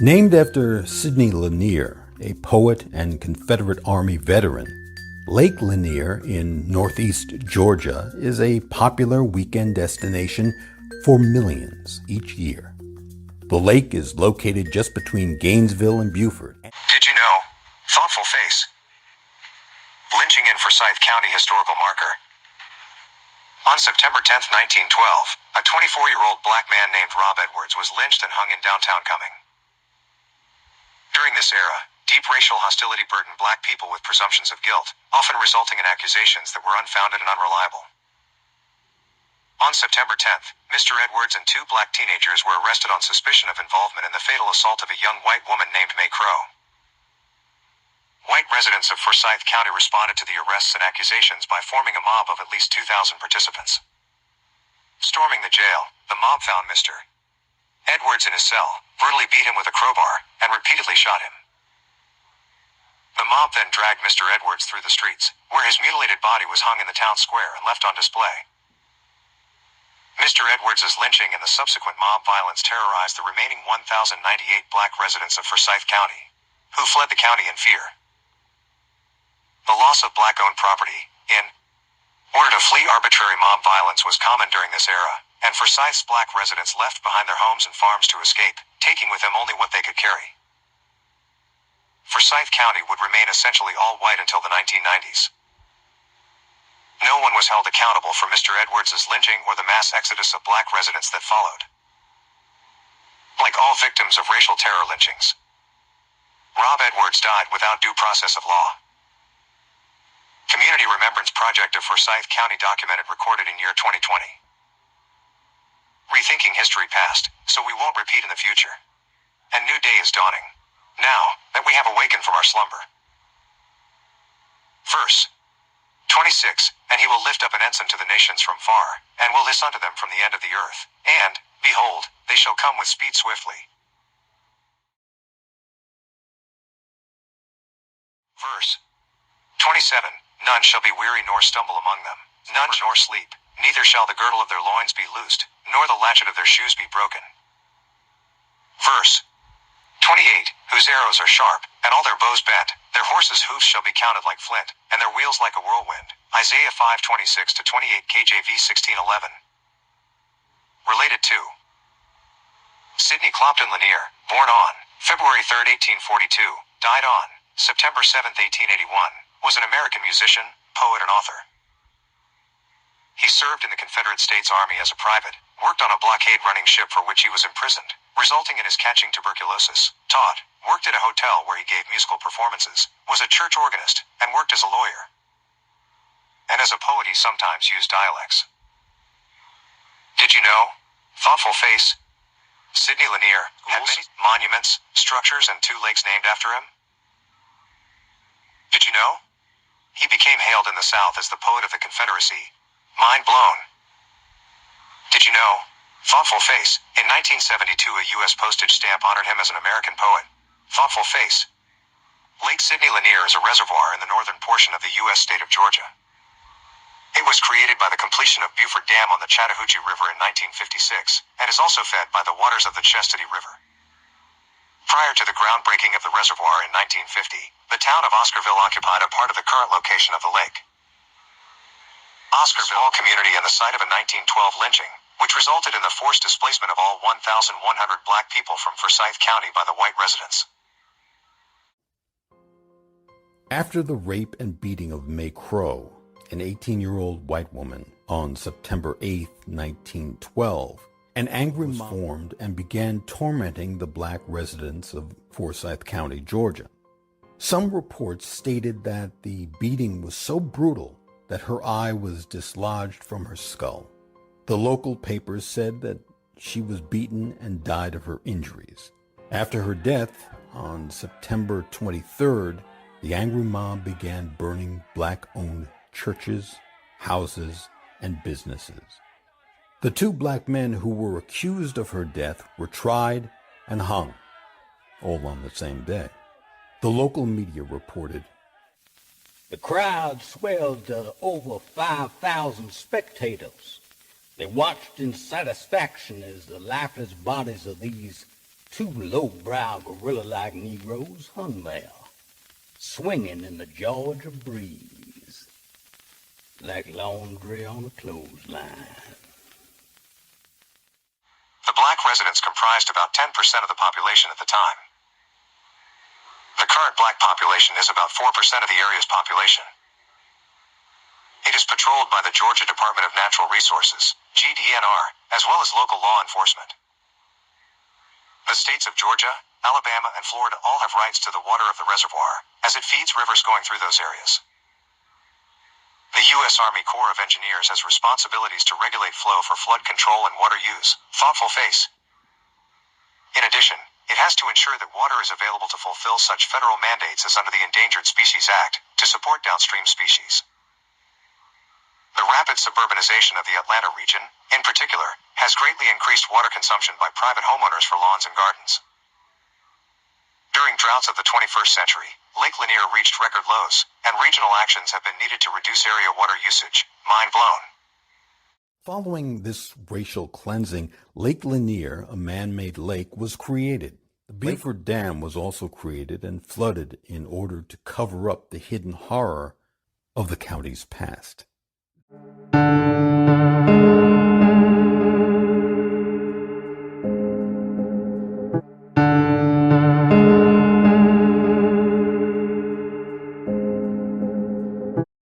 Named after Sidney Lanier, a poet and Confederate Army veteran, Lake Lanier in northeast Georgia is a popular weekend destination for millions each year. The lake is located just between Gainesville and Beaufort. Did you know? Thoughtful face. Lynching in Forsyth County historical marker. On September 10, 1912, a 24-year-old black man named Rob Edwards was lynched and hung in downtown Cumming. During this era, deep racial hostility burdened black people with presumptions of guilt, often resulting in accusations that were unfounded and unreliable. On September 10th, Mr. Edwards and two black teenagers were arrested on suspicion of involvement in the fatal assault of a young white woman named Mae Crow. White residents of Forsyth County responded to the arrests and accusations by forming a mob of at least 2,000 participants. Storming the jail, the mob found Mr. Edwards in his cell, brutally beat him with a crowbar, and repeatedly shot him. The mob then dragged Mr. Edwards through the streets, where his mutilated body was hung in the town square and left on display. Mr. Edwards' lynching and the subsequent mob violence terrorized the remaining 1,098 black residents of Forsyth County, who fled the county in fear. The loss of black-owned property, in order to flee arbitrary mob violence, was common during this era, and Forsyth's black residents left behind their homes and farms to escape, taking with them only what they could carry. Forsyth County would remain essentially all white until the 1990s. No one was held accountable for Mr. Edwards' lynching or the mass exodus of black residents that followed. Like all victims of racial terror lynchings, Rob Edwards died without due process of law. Community Remembrance Project of Forsyth County documented recorded in year 2020. Rethinking history past, so we won't repeat in the future. A new day is dawning, now that we have awakened from our slumber. Verse 26, and he will lift up an ensign to the nations from far, and will hiss unto them from the end of the earth, and, behold, they shall come with speed swiftly. Verse 27, none shall be weary nor stumble among them, none nor sleep, neither shall the girdle of their loins be loosed, nor the latchet of their shoes be broken. Verse 28, whose arrows are sharp, and all their bows bent, their horses' hoofs shall be counted like flint, and their wheels like a whirlwind. Isaiah 5:26-28 KJV 16:11. Related to Sidney Clopton Lanier, born on February 3, 1842, died on September 7, 1881, was an American musician, poet, and author. He served in the Confederate States Army as a private, worked on a blockade-running ship for which he was imprisoned, resulting in his catching tuberculosis, taught, worked at a hotel where he gave musical performances, was a church organist, and worked as a lawyer. And as a poet he sometimes used dialects. Did you know? Thoughtful face. Sidney Lanier had many monuments, structures, and 2 lakes named after him. Did you know? He became hailed in the South as the poet of the Confederacy. Mind blown. Did you know? Thoughtful face. In 1972, a U.S. postage stamp honored him as an American poet. Thoughtful face. Lake Sidney Lanier is a reservoir in the northern portion of the U.S. state of Georgia. It was created by the completion of Beaufort Dam on the Chattahoochee River in 1956, and is also fed by the waters of the Chastity River. Prior to the groundbreaking of the reservoir in 1950, the town of Oscarville occupied a part of the current location of the lake. Oscarville, a small community and the site of a 1912 lynching, which resulted in the forced displacement of all 1,100 black people from Forsyth County by the white residents. After the rape and beating of Mae Crow, an 18-year-old white woman, on September 8, 1912, an angry mob formed and began tormenting the black residents of Forsyth County, Georgia. Some reports stated that the beating was so brutal that her eye was dislodged from her skull. The local papers said that she was beaten and died of her injuries. After her death, on September 23rd, the angry mob began burning black-owned churches, houses, and businesses. The 2 black men who were accused of her death were tried and hung, all on the same day. The local media reported, "The crowd swelled to over 5,000 spectators. They watched in satisfaction as the lifeless bodies of these 2 low-brow gorilla-like Negroes hung there, swinging in the Georgia breeze, like laundry on a clothesline. The black residents comprised about 10% of the population at the time. The current black population is about 4% of the area's population. It is patrolled by the Georgia Department of Natural Resources, GDNR, as well as local law enforcement. The states of Georgia, Alabama, and Florida all have rights to the water of the reservoir, as it feeds rivers going through those areas. The U.S. Army Corps of Engineers has responsibilities to regulate flow for flood control and water use. Thoughtful face. In addition, it has to ensure that water is available to fulfill such federal mandates as under the Endangered Species Act, to support downstream species. The rapid suburbanization of the Atlanta region, in particular, has greatly increased water consumption by private homeowners for lawns and gardens. During droughts of the 21st century, Lake Lanier reached record lows, and regional actions have been needed to reduce area water usage. Mind blown. Following this racial cleansing, Lake Lanier, a man-made lake, was created. The Beaufort Dam was also created and flooded in order to cover up the hidden horror of the county's past.